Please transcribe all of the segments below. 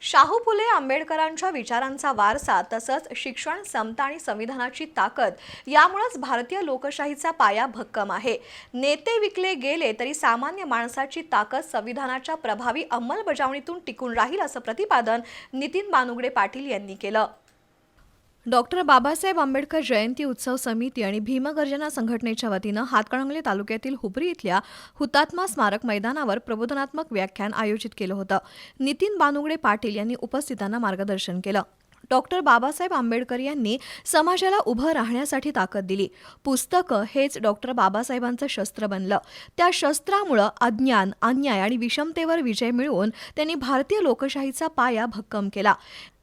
शाहू फुले आंबेडकरांच्या विचारांचा वारसा तसंच शिक्षण, समता आणि संविधानाची ताकद यामुळेच भारतीय लोकशाहीचा पाया भक्कम आहे। नेते विकले गेले तरी सामान्य माणसाची ताकद संविधानाच्या प्रभावी अंमलबजावणीतून टिकून राहील असं प्रतिपादन नितीन बानुगडे पाटील यांनी केलं। डॉक्टर बाबासाहेब आंबेडकर जयंती उत्सव समिती आणि भीमगर्जना संघटनेच्या वतीनं हातकणंगले तालुक्यातील हुपरी इथल्या हुतात्मा स्मारक मैदानावर प्रबोधनात्मक व्याख्यान आयोजित केलं होतं। नितीन बानुगडे पाटील यांनी उपस्थितांना मार्गदर्शन केलं। डॉक्टर बाबासाहेब आंबेडकर यांनी समाजाला उभं राहण्यासाठी ताकद दिली। पुस्तकं हेच डॉक्टर बाबासाहेबांचं शस्त्र बनलं। त्या शस्त्रामुळे अज्ञान, अन्याय आणि विषमतेवर विजय मिळवून त्यांनी भारतीय लोकशाहीचा पाया भक्कम केला।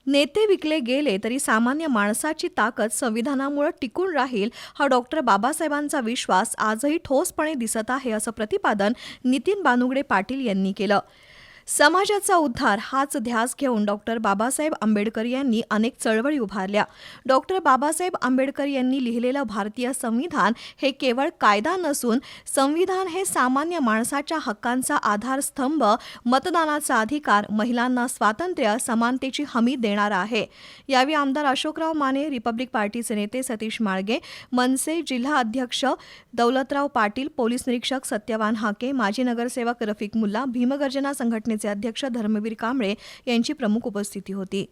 नेते विकले गेले तरी सामान्य माणसाची ताकद संविधानामुळे टिकून राहील हा डॉक्टर बाबासाहेबांचा विश्वास आजही ठोसपणे दिसत आहे असं प्रतिपादन नितीन बानुगडे पाटील यांनी केलं। समाजाचा उद्धार हाच ध्यास घेऊन डॉक्टर बाबासाहेब आंबेडकर यांनी अनेक चळवळी उभारल्या। डॉक्टर बाबासाहेब आंबेडकर यांनी लिहिलेलं भारतीय संविधान हे केवळ कायदा नसून संविधान हे सामान्य माणसाच्या हक्कांचा आधारस्तंभ, मतदानाचा अधिकार, महिलांना स्वातंत्र्य, समानतेची हमी देणारा आहे। यावेळी आमदार अशोकराव माने, रिपब्लिक पार्टीचे नेते सतीश माळगे, मनसे जिल्हा अध्यक्ष दौलतराव पाटील, पोलीस निरीक्षक सत्यवान हाके, माजी नगरसेवक रफिक मुल्ला, भीमगर्जना संघटनेचे अध्यक्ष धर्मवीर कांबळे यांची प्रमुख उपस्थिती होती।